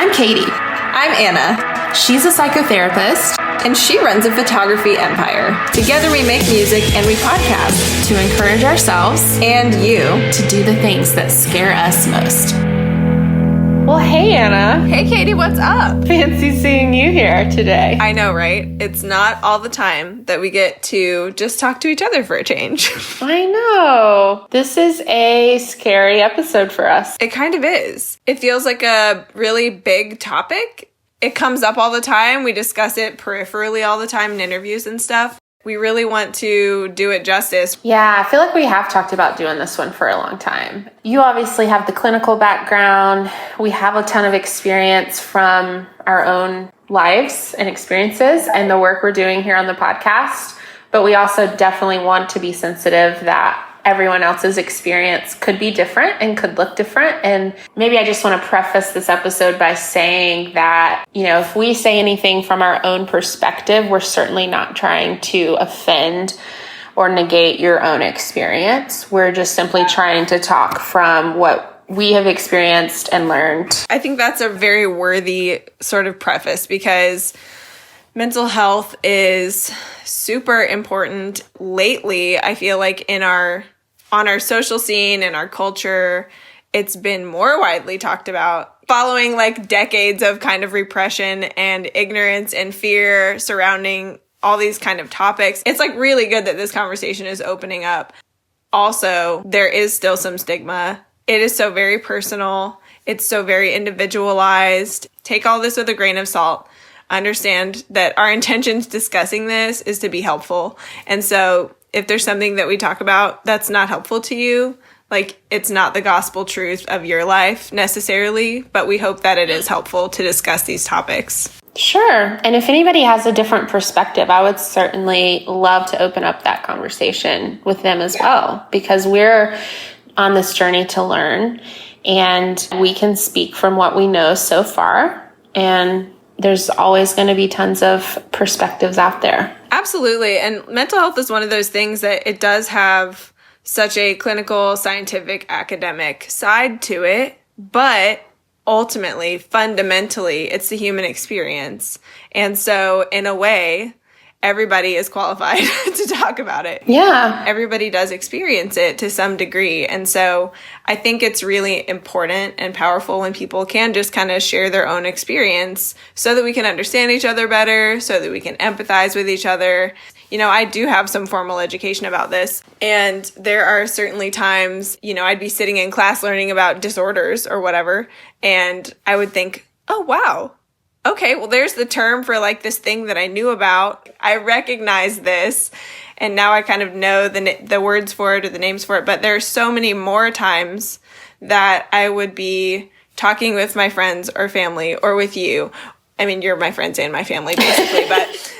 I'm Katie. I'm Anna. She's a psychotherapist. And she runs a photography empire. Together we make music and we podcast to encourage ourselves and you to do the things that scare us most. Well, hey, Anna. Hey, Katie, what's up? Fancy seeing you here today. I know, right? It's not all the time that we get to just talk to each other for a change. I know. This is a scary episode for us. It kind of is. It feels like a really big topic. It comes up all the time. We discuss it peripherally all the time in interviews and stuff. We really want to do it justice. Yeah, I feel like we have talked about doing this one for a long time. You obviously have the clinical background. We have a ton of experience from our own lives and experiences and the work we're doing here on the podcast. But we also definitely want to be sensitive that everyone else's experience could be different and could look different. And maybe I just want to preface this episode by saying that, if we say anything from our own perspective, we're certainly not trying to offend or negate your own experience. We're just simply trying to talk from what we have experienced and learned. I think that's a very worthy sort of preface because mental health is super important lately. I feel like on our social scene and our culture, it's been more widely talked about following like decades of kind of repression and ignorance and fear surrounding all these kind of topics. It's like really good that this conversation is opening up. Also, there is still some stigma. It is so very personal. It's so very individualized. Take all this with a grain of salt. Understand that our intentions discussing this is to be helpful. And so if there's something that we talk about that's not helpful to you, like it's not the gospel truth of your life necessarily, but we hope that it is helpful to discuss these topics. Sure. And if anybody has a different perspective, I would certainly love to open up that conversation with them as well, because we're on this journey to learn and we can speak from what we know so far. And there's always going to be tons of perspectives out there. Absolutely. And mental health is one of those things that it does have such a clinical, scientific, academic side to it. But ultimately, fundamentally, it's the human experience. And so in a way, everybody is qualified to talk about it. Yeah. Everybody does experience it to some degree. And so I think it's really important and powerful when people can just kind of share their own experience so that we can understand each other better, so that we can empathize with each other. I do have some formal education about this, and there are certainly times, I'd be sitting in class learning about disorders or whatever, and I would think, oh, wow. Okay, well, there's the term for like this thing that I knew about. I recognize this, and now I kind of know the words for it or the names for it. But there are so many more times that I would be talking with my friends or family or with you. I mean, you're my friends and my family, basically, but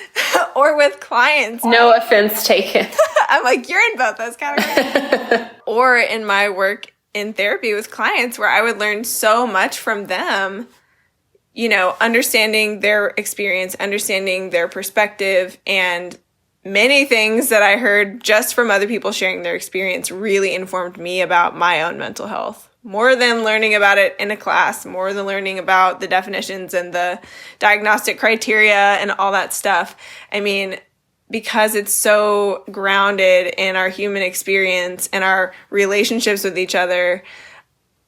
or with clients. No offense taken. I'm like, you're in both those categories. Or in my work in therapy with clients where I would learn so much from them. Understanding their experience, understanding their perspective, and many things that I heard just from other people sharing their experience really informed me about my own mental health. More than learning about it in a class, more than learning about the definitions and the diagnostic criteria and all that stuff. I mean, because it's so grounded in our human experience and our relationships with each other,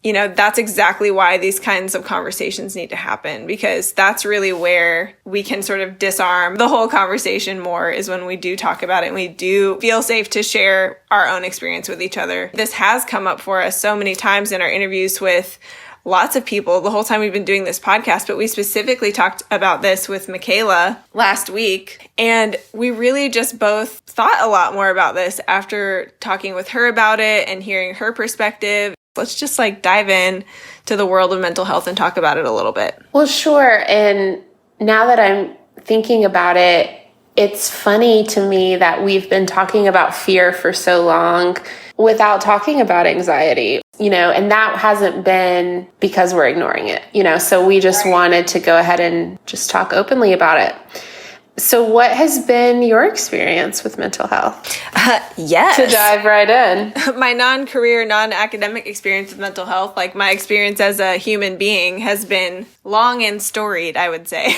that's exactly why these kinds of conversations need to happen, because that's really where we can sort of disarm the whole conversation more, is when we do talk about it and we do feel safe to share our own experience with each other. This has come up for us so many times in our interviews with lots of people the whole time we've been doing this podcast, but we specifically talked about this with Michaela last week, and we really just both thought a lot more about this after talking with her about it and hearing her perspective. Let's just dive in to the world of mental health and talk about it a little bit. Well, sure. And now that I'm thinking about it, it's funny to me that we've been talking about fear for so long without talking about anxiety, and that hasn't been because we're ignoring it, so we just wanted to go ahead and just talk openly about it. So what has been your experience with mental health? Yes. To dive right in. My non-career, non-academic experience with mental health, like my experience as a human being, has been long and storied, I would say.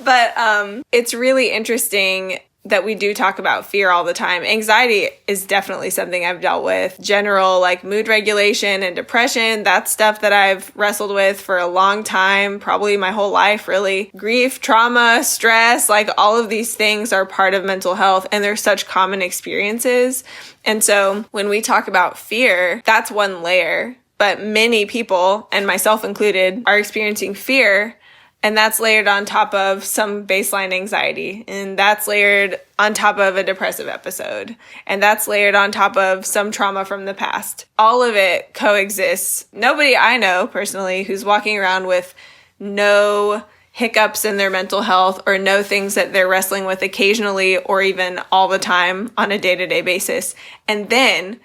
But it's really interesting that we do talk about fear all the time. Anxiety is definitely something I've dealt with. General like mood regulation and depression, that's stuff that I've wrestled with for a long time, probably my whole life really. Grief, trauma, stress, like all of these things are part of mental health, and they're such common experiences. And so when we talk about fear, that's one layer. But many people, and myself included, are experiencing fear. And that's layered on top of some baseline anxiety. And that's layered on top of a depressive episode. And that's layered on top of some trauma from the past. All of it coexists. Nobody I know personally who's walking around with no hiccups in their mental health or no things that they're wrestling with occasionally or even all the time on a day-to-day basis. And then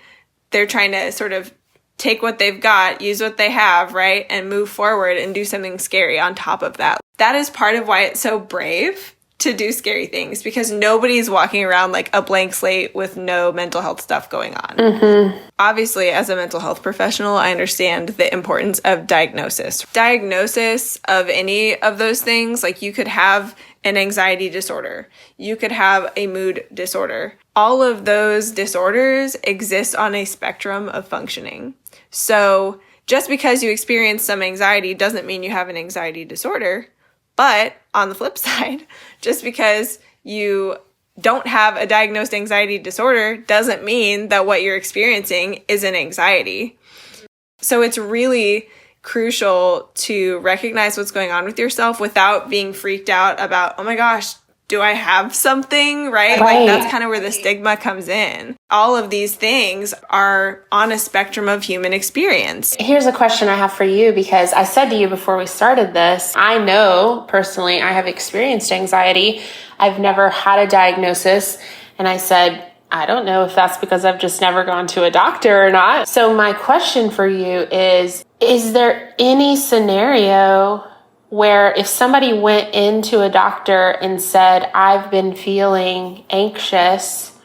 they're trying to sort of take what they've got, use what they have, right? And move forward and do something scary on top of that. That is part of why it's so brave to do scary things, because nobody's walking around like a blank slate with no mental health stuff going on. Mm-hmm. Obviously, as a mental health professional, I understand the importance of diagnosis. Diagnosis of any of those things, like you could have an anxiety disorder, you could have a mood disorder. All of those disorders exist on a spectrum of functioning. So just because you experience some anxiety doesn't mean you have an anxiety disorder. But on the flip side, just because you don't have a diagnosed anxiety disorder doesn't mean that what you're experiencing is an anxiety. So it's really crucial to recognize what's going on with yourself without being freaked out about, oh my gosh, do I have something, right? Like that's kind of where the stigma comes in. All of these things are on a spectrum of human experience. Here's a question I have for you, because I said to you before we started this, I know personally I have experienced anxiety. I've never had a diagnosis. And I said, I don't know if that's because I've just never gone to a doctor or not. So my question for you is there any scenario where if somebody went into a doctor and said, I've been feeling anxious,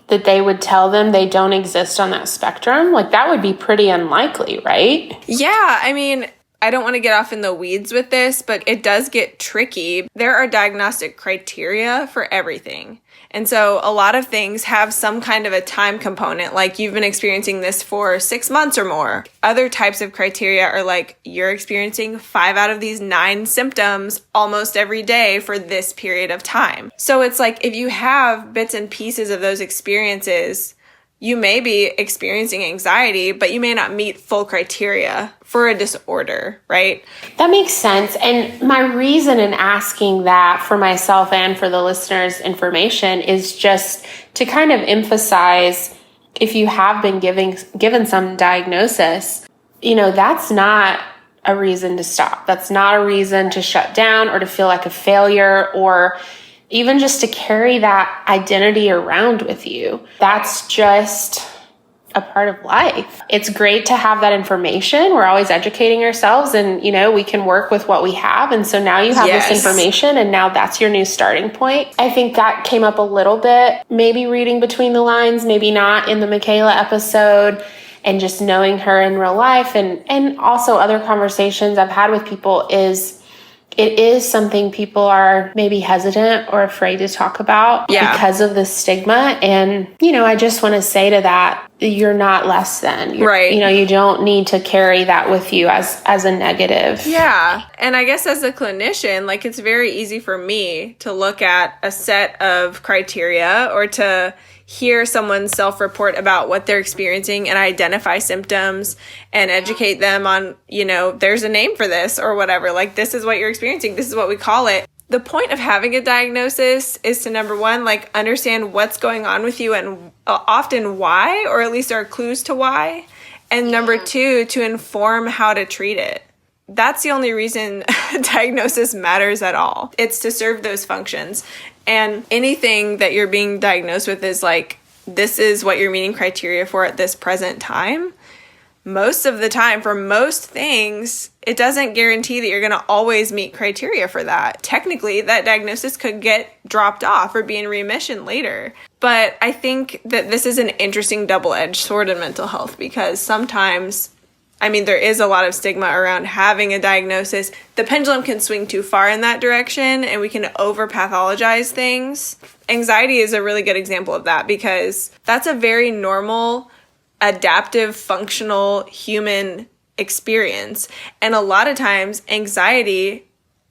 that they would tell them they don't exist on that spectrum? Like that would be pretty unlikely, right? Yeah, I mean, I don't want to get off in the weeds with this, but it does get tricky. There are diagnostic criteria for everything. And so a lot of things have some kind of a time component, like you've been experiencing this for 6 months or more. Other types of criteria are like you're experiencing 5 out of these 9 symptoms almost every day for this period of time. So it's like if you have bits and pieces of those experiences, you may be experiencing anxiety, but you may not meet full criteria for a disorder, right? That makes sense. And my reason in asking that for myself and for the listeners' information is just to kind of emphasize, if you have been given some diagnosis, that's not a reason to stop. That's not a reason to shut down or to feel like a failure, or even just to carry that identity around with you. That's just a part of life. It's great to have that information. We're always educating ourselves, and, we can work with what we have. And so now you have this information, and now that's your new starting point. I think that came up a little bit, maybe reading between the lines, maybe not in the Michaela episode, and just knowing her in real life. And also other conversations I've had with people it is something people are maybe hesitant or afraid to talk about because of the stigma. And, I just want to say to that, you're not less than. Right. You don't need to carry that with you as a negative. Yeah. And I guess as a clinician, like it's very easy for me to look at a set of criteria or to hear someone self-report about what they're experiencing and identify symptoms and educate them on, there's a name for this or whatever. Like, this is what you're experiencing. This is what we call it. The point of having a diagnosis is to, number one, like understand what's going on with you and often why, or at least there are clues to why. And number two, to inform how to treat it. That's the only reason diagnosis matters at all. It's to serve those functions. And anything that you're being diagnosed with is like, this is what you're meeting criteria for at this present time. most of the time, for most things, it doesn't guarantee that you're going to always meet criteria for that. Technically, that diagnosis could get dropped off or be in remission later. But I think that this is an interesting double-edged sword in mental health, because sometimes, there is a lot of stigma around having a diagnosis. The pendulum can swing too far in that direction, and we can over-pathologize things. Anxiety is a really good example of that, because that's a very normal, adaptive, functional human experience. And a lot of times, anxiety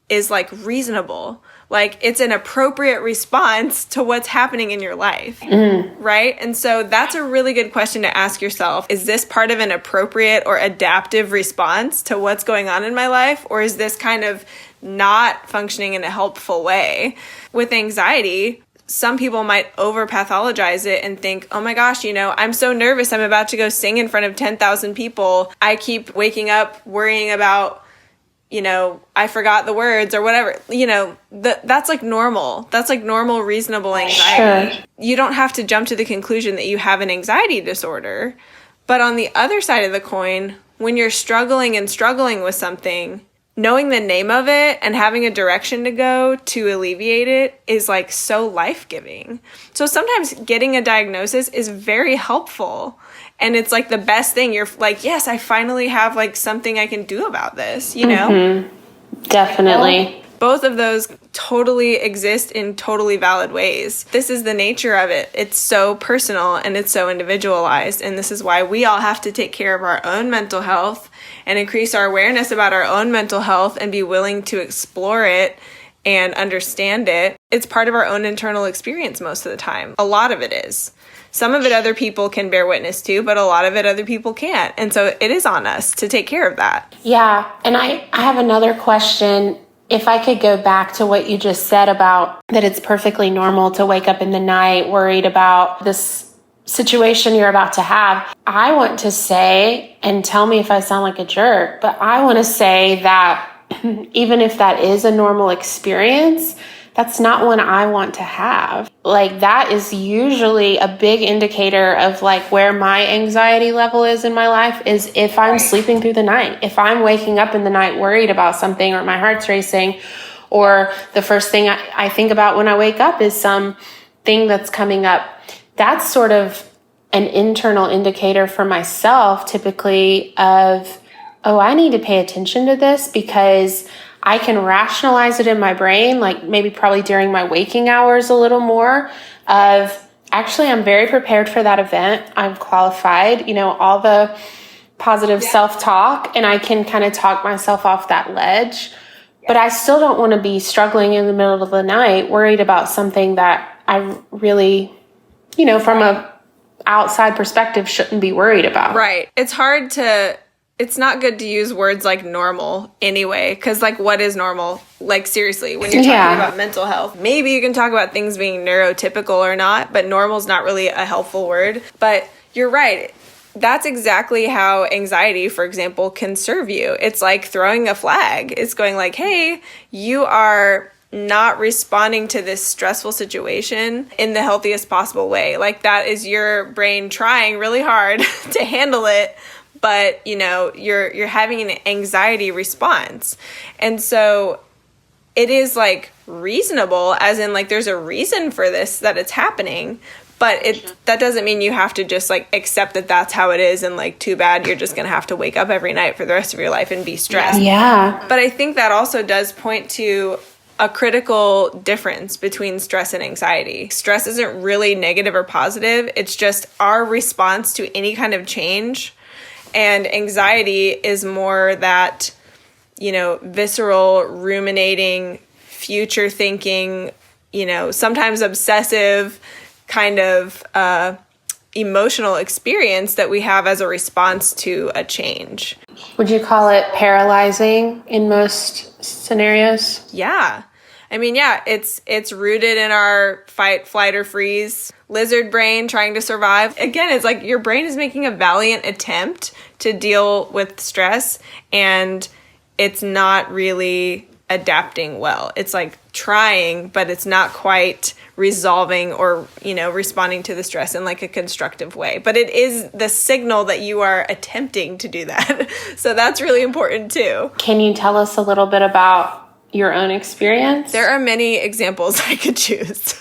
is like reasonable. Like, it's an appropriate response to what's happening in your life, right? And so that's a really good question to ask yourself. Is this part of an appropriate or adaptive response to what's going on in my life? Or is this kind of not functioning in a helpful way? With anxiety, some people might over-pathologize it and think, oh my gosh, I'm so nervous. I'm about to go sing in front of 10,000 people. I keep waking up worrying about, I forgot the words or whatever. That's like normal. That's like normal, reasonable anxiety. Sure. You don't have to jump to the conclusion that you have an anxiety disorder. But on the other side of the coin, when you're struggling with something, knowing the name of it and having a direction to go to alleviate it is like so life-giving. So sometimes getting a diagnosis is very helpful. And it's like the best thing. You're like, yes, I finally have like something I can do about this, Definitely. Both of those totally exist in totally valid ways. This is the nature of it. It's so personal and it's so individualized. And this is why we all have to take care of our own mental health and increase our awareness about our own mental health and be willing to explore it and understand it. It's part of our own internal experience most of the time. A lot of it is. Some of it other people can bear witness to, but a lot of it other people can't. And so it is on us to take care of that. Yeah. And I have another question. If I could go back to what you just said about that it's perfectly normal to wake up in the night worried about this situation you're about to have, I want to say, and tell me if I sound like a jerk, but I want to say that even if that is a normal experience, that's not one I want to have. Like, that is usually a big indicator of like where my anxiety level is in my life, is if I'm sleeping through the night, if I'm waking up in the night worried about something, or my heart's racing, or the first thing I think about when I wake up is some thing that's coming up. That's sort of an internal indicator for myself, typically, of, oh, I need to pay attention to this, because I can rationalize it in my brain, like maybe probably during my waking hours a little more, of actually I'm very prepared for that event. I'm qualified, all the positive self-talk, and I can kind of talk myself off that ledge. But I still don't want to be struggling in the middle of the night, worried about something that I really, from a outside perspective, shouldn't be worried about. Right. It's not good to use words like normal anyway, because like, what is normal? Like, seriously, when you're talking about mental health, maybe you can talk about things being neurotypical or not, but normal is not really a helpful word. But you're right. That's exactly how anxiety, for example, can serve you. It's like throwing a flag. It's going like, hey, you are not responding to this stressful situation in the healthiest possible way. Like, that is your brain trying really hard to handle it, but you're having an anxiety response. And so it is like reasonable, as in like there's a reason for this, that it's happening, but that doesn't mean you have to just like accept that that's how it is, and like, too bad, you're just gonna have to wake up every night for the rest of your life and be stressed. Yeah. But I think that also does point to a critical difference between stress and anxiety. Stress isn't really negative or positive. It's just our response to any kind of change. And anxiety is more that, visceral, ruminating, future thinking, sometimes obsessive kind of emotional experience that we have as a response to a change. Would you call it paralyzing in most scenarios? Yeah. It's rooted in our fight, flight, or freeze lizard brain trying to survive. Again, it's like your brain is making a valiant attempt to deal with stress, and it's not really adapting well. It's like trying, but it's not quite resolving or, responding to the stress in like a constructive way. But it is the signal that you are attempting to do that. So that's really important too. Can you tell us a little bit about your own experience? There are many examples I could choose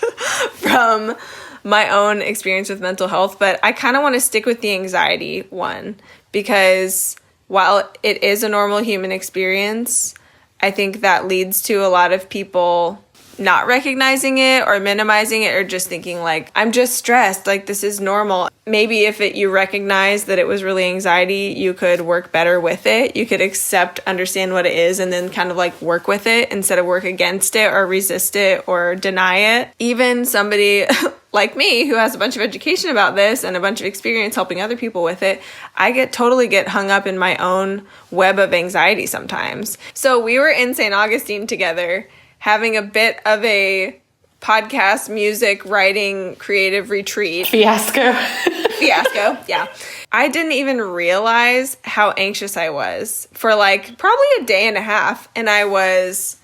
from my own experience with mental health, but I kind of want to stick with the anxiety one because while it is a normal human experience, I think that leads to a lot of people not recognizing it or minimizing it or just thinking like, I'm just stressed, like this is normal. Maybe if you recognize that it was really anxiety, you could work better with it. You could understand what it is, and then kind of like work with it instead of work against it or resist it or deny it. Even somebody like me who has a bunch of education about this and a bunch of experience helping other people with it, I totally get hung up in my own web of anxiety sometimes. So we were in St. Augustine together having a bit of a podcast, music, writing, creative retreat. Fiasco, yeah. I didn't even realize how anxious I was for like probably a day and a half. And I was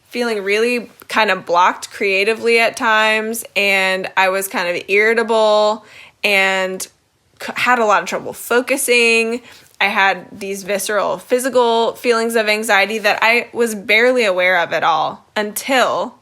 feeling really kind of blocked creatively at times. And I was kind of irritable and had a lot of trouble focusing. I had these visceral physical feelings of anxiety that I was barely aware of at all until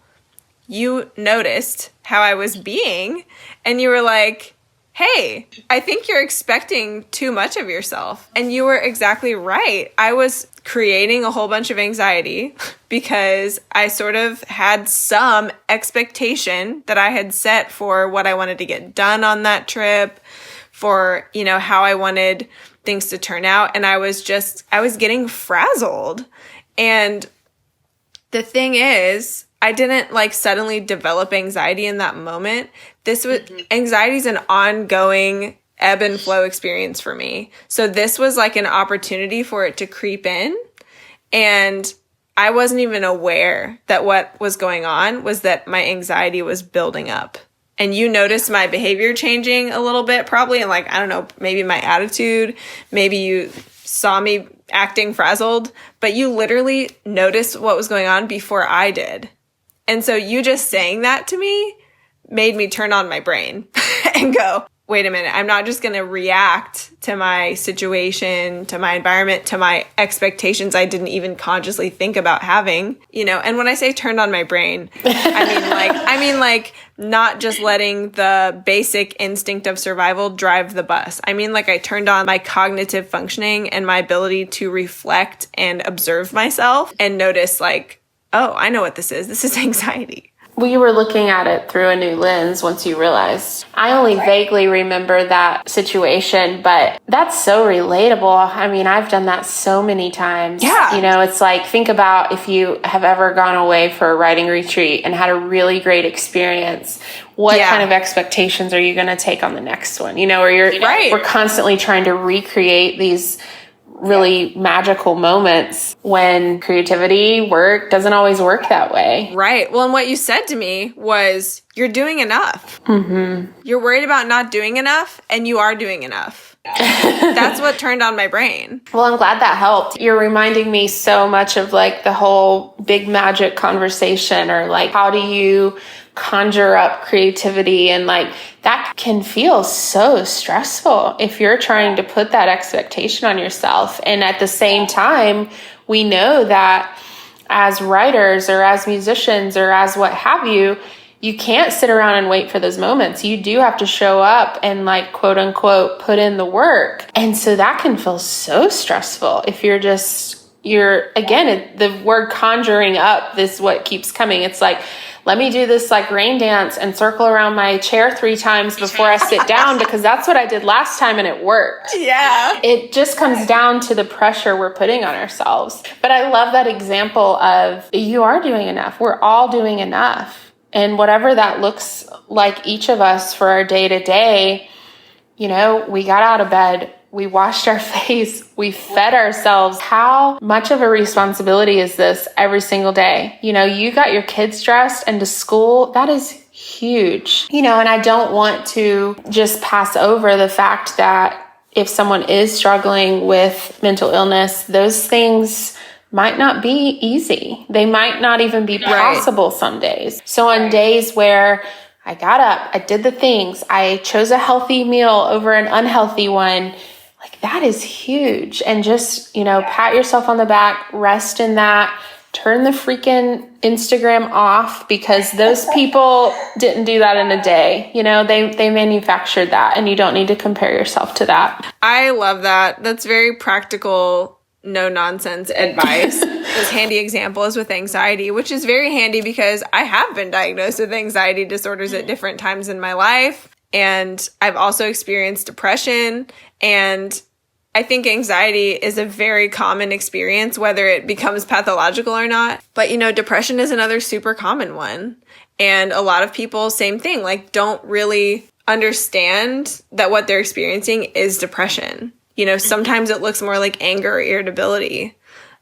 you noticed how I was being and you were like, hey, I think you're expecting too much of yourself. And you were exactly right. I was creating a whole bunch of anxiety because I sort of had some expectation that I had set for what I wanted to get done on that trip, for, how I wanted things to turn out. And I was getting frazzled. And the thing is, I didn't like suddenly develop anxiety in that moment. Anxiety is an ongoing ebb and flow experience for me. So this was like an opportunity for it to creep in. And I wasn't even aware that what was going on was that my anxiety was building up. And you noticed my behavior changing a little bit, probably, and like, I don't know, maybe my attitude, maybe you saw me acting frazzled, but you literally noticed what was going on before I did. And so you just saying that to me made me turn on my brain and go, wait a minute, I'm not just going to react to my situation, to my environment, to my expectations I didn't even consciously think about having, and when I say turned on my brain, I mean like not just letting the basic instinct of survival drive the bus. I mean, like I turned on my cognitive functioning and my ability to reflect and observe myself and notice like, oh, I know what this is. This is anxiety. We were looking at it through a new lens once you realized. I only vaguely remember that situation, but that's so relatable. I mean, I've done that so many times. Yeah. It's like, think about if you have ever gone away for a writing retreat and had a really great experience. What kind of expectations are you going to take on the next one? We're constantly trying to recreate these really magical moments when creativity work doesn't always work that way. Right. Well, and what you said to me was, you're doing enough. Mm-hmm. You're worried about not doing enough, and you are doing enough. That's what turned on my brain. Well, I'm glad that helped. You're reminding me so much of like the whole big magic conversation, or like, how do you conjure up creativity? And like, that can feel so stressful if you're trying to put that expectation on yourself. And at the same time, we know that as writers or as musicians or as what have you, you can't sit around and wait for those moments. You do have to show up and like, quote unquote, put in the work. And so that can feel so stressful if you're again, the word conjuring up, this is what keeps coming. It's like, let me do this like rain dance and circle around my chair 3 times before I sit down, because that's what I did last time and it worked. Yeah. It just comes down to the pressure we're putting on ourselves. But I love that example of, you are doing enough. We're all doing enough. And whatever that looks like each of us for our day to day, we got out of bed, we washed our face, we fed ourselves. How much of a responsibility is this every single day? You got your kids dressed and to school. That is huge. And I don't want to just pass over the fact that if someone is struggling with mental illness, those things might not be easy. They might not even be possible some days. So on days where I got up, I did the things, I chose a healthy meal over an unhealthy one, like that is huge. And just, pat yourself on the back, rest in that, turn the freaking Instagram off, because those people didn't do that in a day. They manufactured that, and you don't need to compare yourself to that. I love that. That's very practical, no nonsense advice. This handy example is with anxiety, which is very handy because I have been diagnosed with anxiety disorders at different times in my life. And I've also experienced depression. And I think anxiety is a very common experience, whether it becomes pathological or not. But, depression is another super common one. And a lot of people, same thing, like don't really understand that what they're experiencing is depression. Sometimes it looks more like anger or irritability.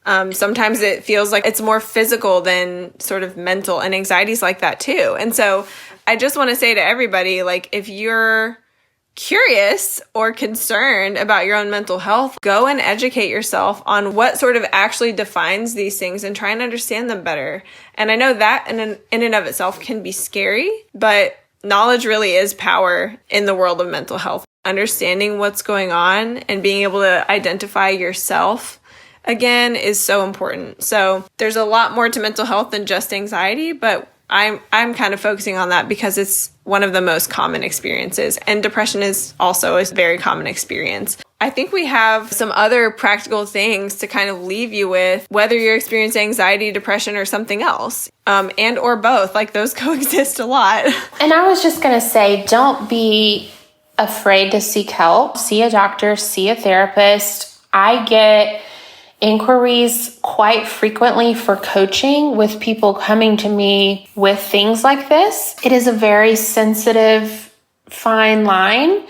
Sometimes it feels like it's more physical than sort of mental, and anxiety's like that too. And so I just want to say to everybody, like, if you're curious or concerned about your own mental health, go and educate yourself on what sort of actually defines these things and try and understand them better. And I know that in and of itself can be scary, but knowledge really is power in the world of mental health. Understanding what's going on and being able to identify yourself again is so important. So there's a lot more to mental health than just anxiety, but I'm kind of focusing on that because it's one of the most common experiences. And depression is also a very common experience. I think we have some other practical things to kind of leave you with, whether you're experiencing anxiety, depression, or something else, and or both. Like those coexist a lot. And I was just going to say, don't be afraid to seek help. See a doctor, see a therapist. I get inquiries quite frequently for coaching with people coming to me with things like this. It is a very sensitive, fine line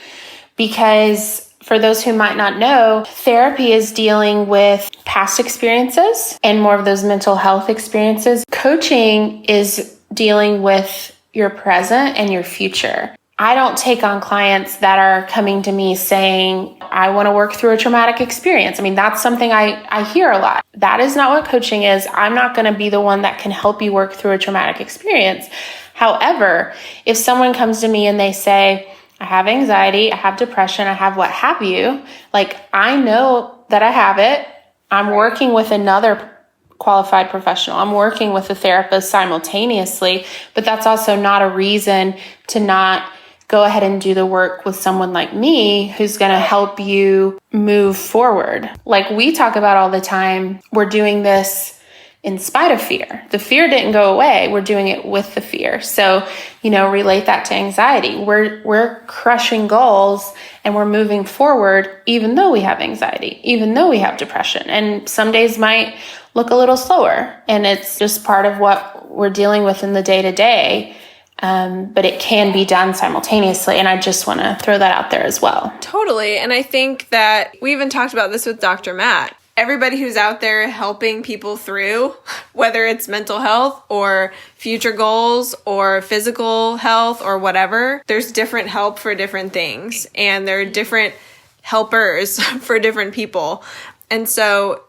because for those who might not know, therapy is dealing with past experiences and more of those mental health experiences. Coaching is dealing with your present and your future. I don't take on clients that are coming to me saying, I want to work through a traumatic experience. I mean, that's something I hear a lot. That is not what coaching is. I'm not going to be the one that can help you work through a traumatic experience. However, if someone comes to me and they say, I have anxiety, I have depression, I have what have you, like I know that I have it. I'm working with another qualified professional. I'm working with a therapist simultaneously, but that's also not a reason to not go ahead and do the work with someone like me who's going to help you move forward. Like we talk about all the time, we're doing this in spite of fear. The fear didn't go away. We're doing it with the fear. So, relate that to anxiety. We're crushing goals and we're moving forward even though we have anxiety, even though we have depression. And some days might look a little slower, and it's just part of what we're dealing with in the day-to-day. But it can be done simultaneously. And I just want to throw that out there as well. Totally. And I think that we even talked about this with Dr. Matt. Everybody who's out there helping people through, whether it's mental health or future goals or physical health or whatever, there's different help for different things. And there are different helpers for different people. And so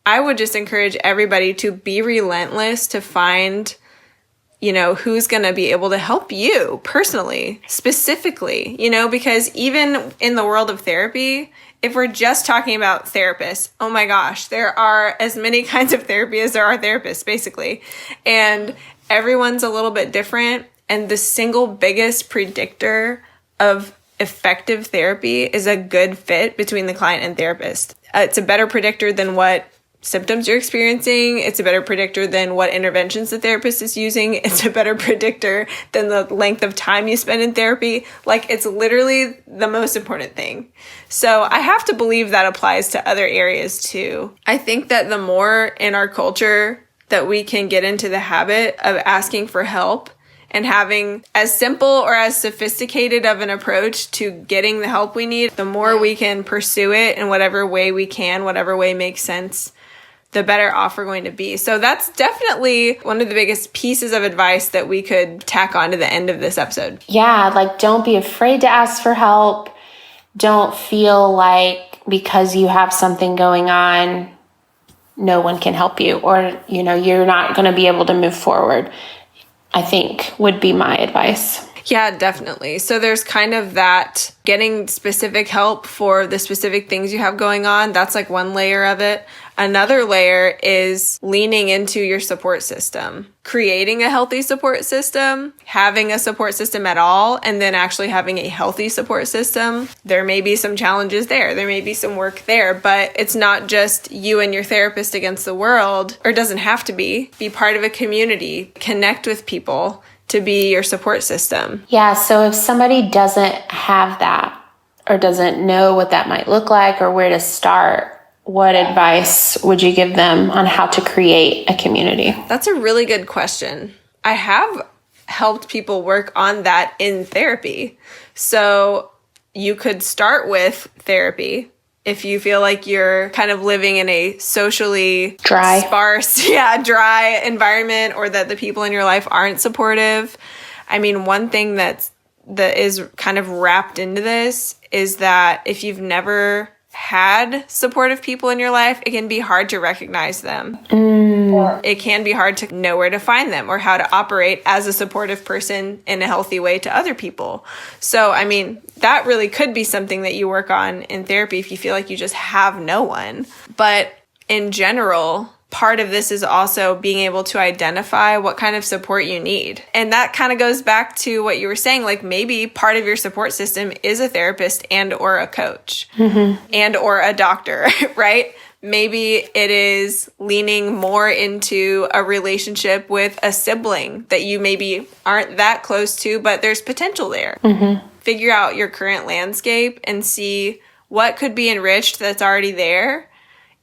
I would just encourage everybody to be relentless to find who's going to be able to help you personally, specifically, because even in the world of therapy, if we're just talking about therapists, oh my gosh, there are as many kinds of therapy as there are therapists, basically. And everyone's a little bit different. And the single biggest predictor of effective therapy is a good fit between the client and therapist. It's a better predictor than what symptoms you're experiencing. It's a better predictor than what interventions the therapist is using. It's a better predictor than the length of time you spend in therapy. Like, it's literally the most important thing. So I have to believe that applies to other areas too. I think that the more in our culture that we can get into the habit of asking for help and having as simple or as sophisticated of an approach to getting the help we need, the more we can pursue it in whatever way we can, whatever way makes sense, the better off we're going to be. So that's definitely one of the biggest pieces of advice that we could tack on to the end of this episode. Yeah, like don't be afraid to ask for help. Don't feel like because you have something going on, no one can help you, or, you're not going to be able to move forward, I think would be my advice. Yeah, definitely. So there's kind of that getting specific help for the specific things you have going on. That's like one layer of it. Another layer is leaning into your support system, creating a healthy support system, having a support system at all, and then actually having a healthy support system. There may be some challenges there. There may be some work there, but it's not just you and your therapist against the world, or it doesn't have to be. Be part of a community, connect with people to be your support system. Yeah, so if somebody doesn't have that or doesn't know what that might look like or where to start, what advice would you give them on how to create a community? That's a really good question. I have helped people work on that in therapy. So you could start with therapy if you feel like you're kind of living in a socially sparse, dry environment, or that the people in your life aren't supportive. I mean, one thing that is kind of wrapped into this is that if you've never had supportive people in your life, it can be hard to recognize them. It can be hard to know where to find them or how to operate as a supportive person in a healthy way to other people. So, I mean, that really could be something that you work on in therapy if you feel like you just have no one. But in general, part of this is also being able to identify what kind of support you need. And that kind of goes back to what you were saying, like maybe part of your support system is a therapist and or a coach and or a doctor, right? Maybe it is leaning more into a relationship with a sibling that you maybe aren't that close to, but there's potential there. Figure out your current landscape and see what could be enriched that's already there.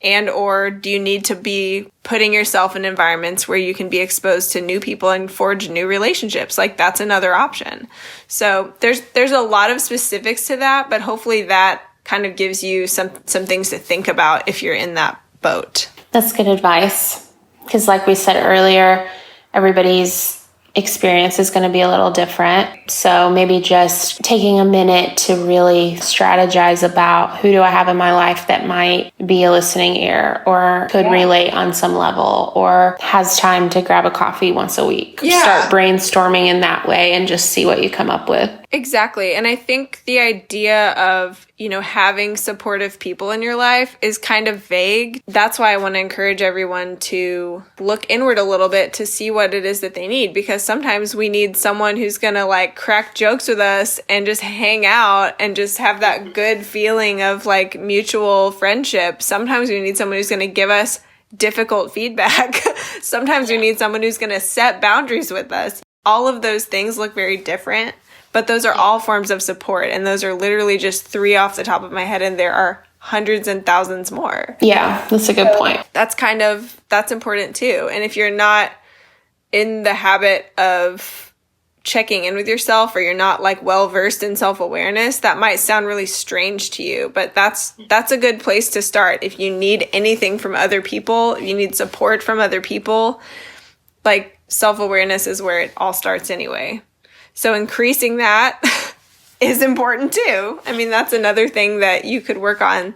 And or do you need to be putting yourself in environments where you can be exposed to new people and forge new relationships? Like, that's another option. So there's a lot of specifics to that, but hopefully that kind of gives you some things to think about if you're in that boat. That's good advice. Because like we said earlier, everybody's experience is going to be a little different. So maybe just taking a minute to really strategize about who do I have in my life that might be a listening ear or could relate on some level or has time to grab a coffee once a week. Start brainstorming in that way and just see what you come up with. Exactly. And I think the idea of, having supportive people in your life is kind of vague. That's why I want to encourage everyone to look inward a little bit to see what it is that they need, because sometimes we need someone who's going to like crack jokes with us and just hang out and just have that good feeling of like mutual friendship. Sometimes we need someone who's going to give us difficult feedback. Sometimes we need someone who's going to set boundaries with us. All of those things look very different. But those are all forms of support, and those are literally just 3 off the top of my head, and there are hundreds and thousands more. Yeah, that's a good point. That's important too. And if you're not in the habit of checking in with yourself, or you're not like well versed in self-awareness, that might sound really strange to you, but that's a good place to start. If you need anything from other people, if you need support from other people, like self-awareness is where it all starts anyway. So increasing that is important too. I mean, that's another thing that you could work on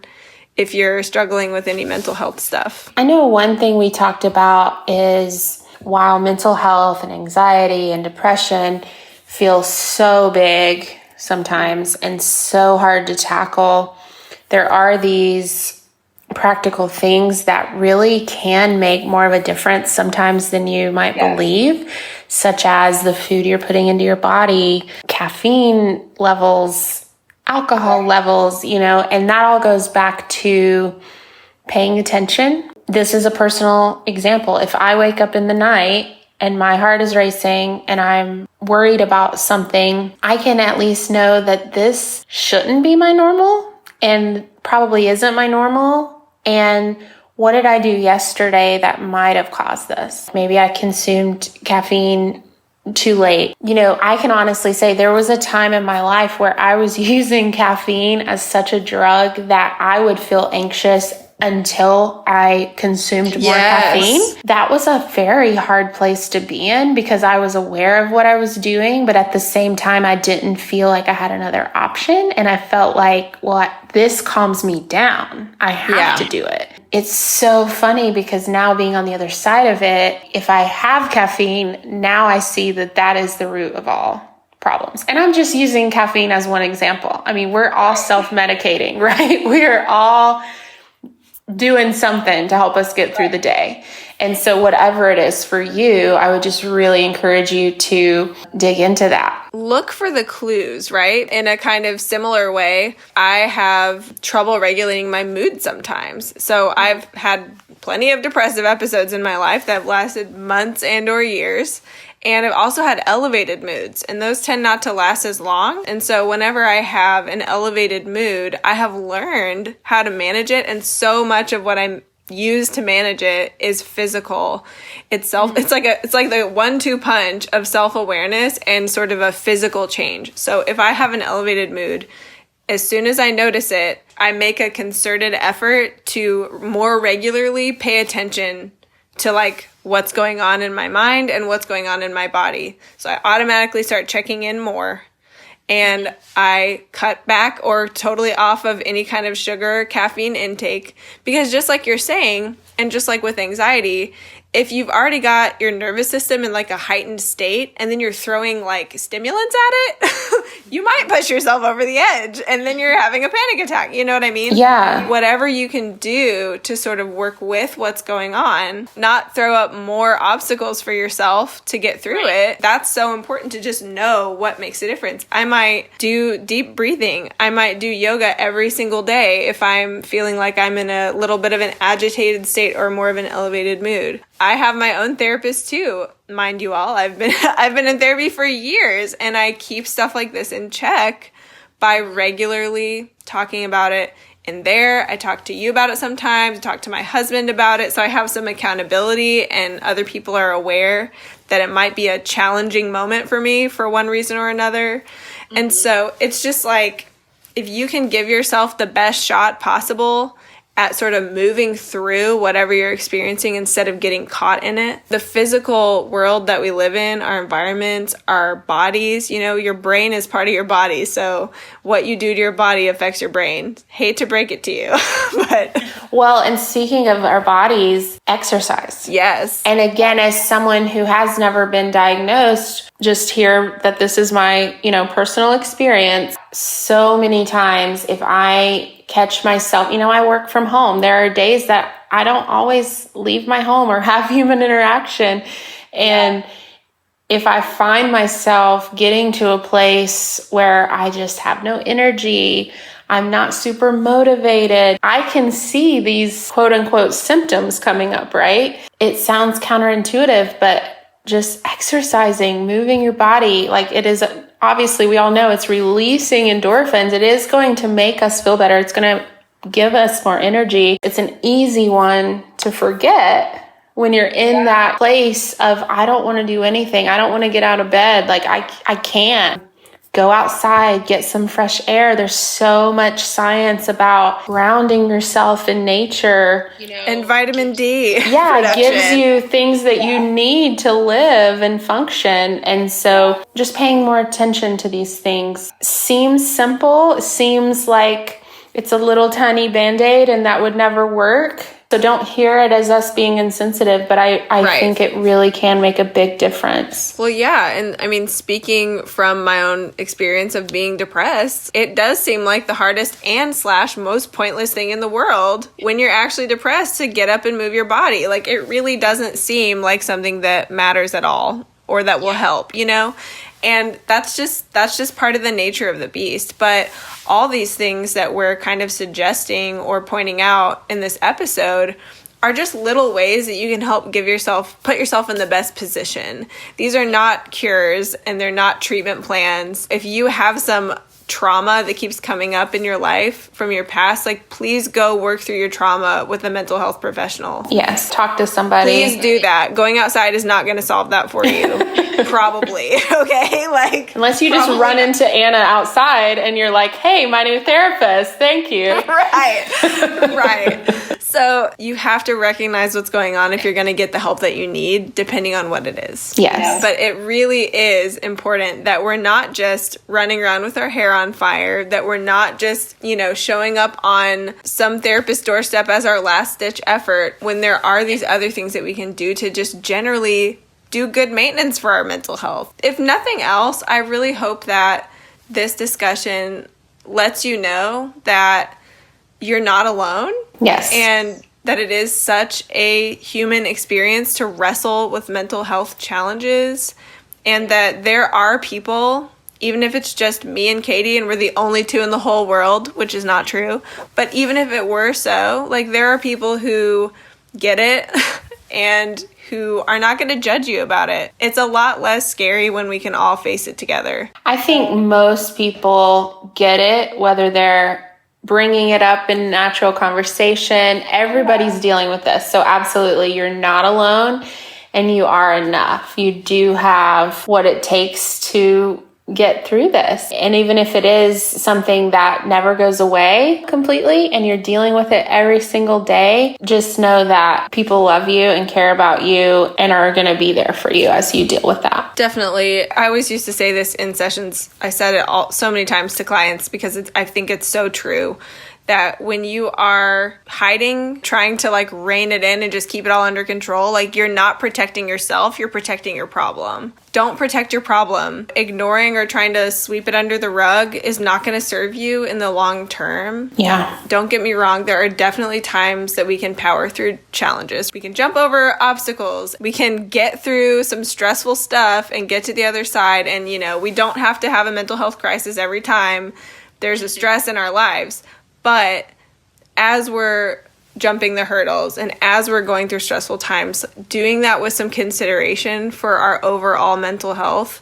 if you're struggling with any mental health stuff. I know one thing we talked about is while mental health and anxiety and depression feel so big sometimes and so hard to tackle, there are these practical things that really can make more of a difference sometimes than you might believe, such as the food you're putting into your body, caffeine levels, alcohol levels, and that all goes back to paying attention. This is a personal example. If I wake up in the night and my heart is racing and I'm worried about something, I can at least know that this shouldn't be my normal and probably isn't my normal. And what did I do yesterday that might have caused this? Maybe I consumed caffeine too late. I can honestly say there was a time in my life where I was using caffeine as such a drug that I would feel anxious until I consumed more caffeine. That was a very hard place to be in because I was aware of what I was doing, but at the same time, I didn't feel like I had another option. And I felt like, well, this calms me down. I have to do it. it's so funny because now being on the other side of it, if I have caffeine, now I see that that is the root of all problems. And I'm just using caffeine as one example. I mean, we're all self-medicating, right? We are all doing something to help us get through the day. And so whatever it is for you, I would just really encourage you to dig into that. Look for the clues, right? In a kind of similar way, I have trouble regulating my mood sometimes. So I've had plenty of depressive episodes in my life that have lasted months and or years. And I've also had elevated moods, and those tend not to last as long. And so whenever I have an elevated mood, I have learned how to manage it. And so much of what I use to manage it is physical itself. It's like the 1-2 punch of self-awareness and sort of a physical change. So if I have an elevated mood, as soon as I notice it, I make a concerted effort to more regularly pay attention to like what's going on in my mind and what's going on in my body. So I automatically start checking in more, and I cut back or totally off of any kind of sugar, caffeine intake, because just like you're saying, and just like with anxiety, if you've already got your nervous system in like a heightened state and then you're throwing like stimulants at it, you might push yourself over the edge and then you're having a panic attack. You know what I mean? Yeah. Whatever you can do to sort of work with what's going on, not throw up more obstacles for yourself to get through it. That's so important to just know what makes a difference. I might do deep breathing. I might do yoga every single day if I'm feeling like I'm in a little bit of an agitated state or more of an elevated mood. I have my own therapist too, mind you all. I've been in therapy for years, and I keep stuff like this in check by regularly talking about it in there. I talk to you about it sometimes, I talk to my husband about it, so I have some accountability and other people are aware that it might be a challenging moment for me for one reason or another. Mm-hmm. And so it's just like, if you can give yourself the best shot possible at sort of moving through whatever you're experiencing instead of getting caught in it. The physical world that we live in, our environments, our bodies, you know, your brain is part of your body. So what you do to your body affects your brain. Hate to break it to you, but... Well, and speaking of our bodies, exercise. Yes. And again, as someone who has never been diagnosed, just hear that this is my, personal experience. So many times if I catch myself, I work from home. There are days that I don't always leave my home or have human interaction. And if I find myself getting to a place where I just have no energy, I'm not super motivated, I can see these quote unquote symptoms coming up, right? It sounds counterintuitive, but just exercising, moving your body, like it is, obviously we all know it's releasing endorphins. It is going to make us feel better. It's going to give us more energy. It's an easy one to forget when you're in that place of, I don't want to do anything. I don't want to get out of bed. Like I can't. Go outside, get some fresh air. There's so much science about grounding yourself in nature. And vitamin D. Yeah, it gives you things that you need to live and function. And so just paying more attention to these things seems simple. Seems like it's a little tiny Band-Aid and that would never work. So don't hear it as us being insensitive, but I think it really can make a big difference. Well, yeah. And I mean, speaking from my own experience of being depressed, it does seem like the hardest and / most pointless thing in the world when you're actually depressed to get up and move your body. Like it really doesn't seem like something that matters at all or that will help, And that's just part of the nature of the beast. But all these things that we're kind of suggesting or pointing out in this episode are just little ways that you can help put yourself in the best position. These are not cures and they're not treatment plans. If you have some trauma that keeps coming up in your life from your past, like please go work through your trauma with a mental health professional. Yes, talk to somebody. Please do that. Going outside is not going to solve that for you. Probably. Okay? Like unless you just run into Anna outside and you're like, "Hey, my new therapist. Thank you." Right. So you have to recognize what's going on if you're going to get the help that you need, depending on what it is. Yes. But it really is important that we're not just running around with our hair on fire, that we're not just, showing up on some therapist doorstep as our last ditch effort when there are these other things that we can do to just generally do good maintenance for our mental health. If nothing else, I really hope that this discussion lets you know that you're not alone. Yes. And that it is such a human experience to wrestle with mental health challenges, and that there are people, even if it's just me and Katie and we're the only two in the whole world, which is not true, but even if it were so, like, there are people who get it and who are not going to judge you about it. It's a lot less scary when we can all face it together. I think most people get it, whether they're bringing it up in natural conversation. Everybody's dealing with this. So absolutely, you're not alone and you are enough. You do have what it takes to get through this. And even if it is something that never goes away completely and you're dealing with it every single day, just know that people love you and care about you and are going to be there for you as you deal with that. Definitely. I always used to say this in sessions. I said it so many times to clients because I think it's so true. That when you are hiding, trying to rein it in and just keep it all under control, you're not protecting yourself, you're protecting your problem. Don't protect your problem. Ignoring or trying to sweep it under the rug is not going to serve you in the long term. Yeah. Don't get me wrong. There are definitely times that we can power through challenges. We can jump over obstacles. We can get through some stressful stuff and get to the other side. And, we don't have to have a mental health crisis every time there's a stress in our lives. But as we're jumping the hurdles and as we're going through stressful times, doing that with some consideration for our overall mental health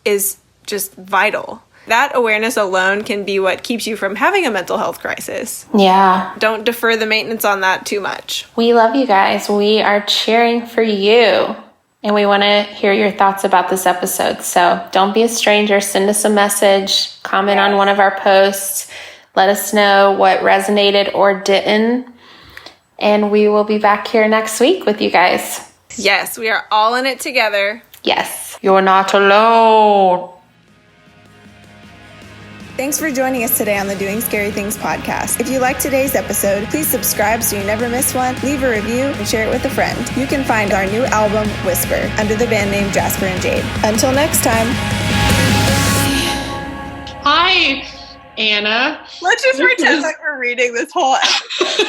is just vital. That awareness alone can be what keeps you from having a mental health crisis. Yeah. Don't defer the maintenance on that too much. We love you guys. We are cheering for you. And we want to hear your thoughts about this episode. So don't be a stranger. Send us a message. Comment on one of our posts. Let us know what resonated or didn't. And we will be back here next week with you guys. Yes, we are all in it together. Yes, you're not alone. Thanks for joining us today on the Doing Scary Things podcast. If you liked today's episode, please subscribe so you never miss one, leave a review, and share it with a friend. You can find our new album, Whisper, under the band name Jasper and Jade. Until next time. Hi, Anna. Let's just pretend like we're reading this whole episode.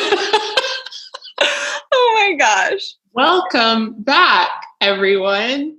Oh my gosh. Welcome back, everyone.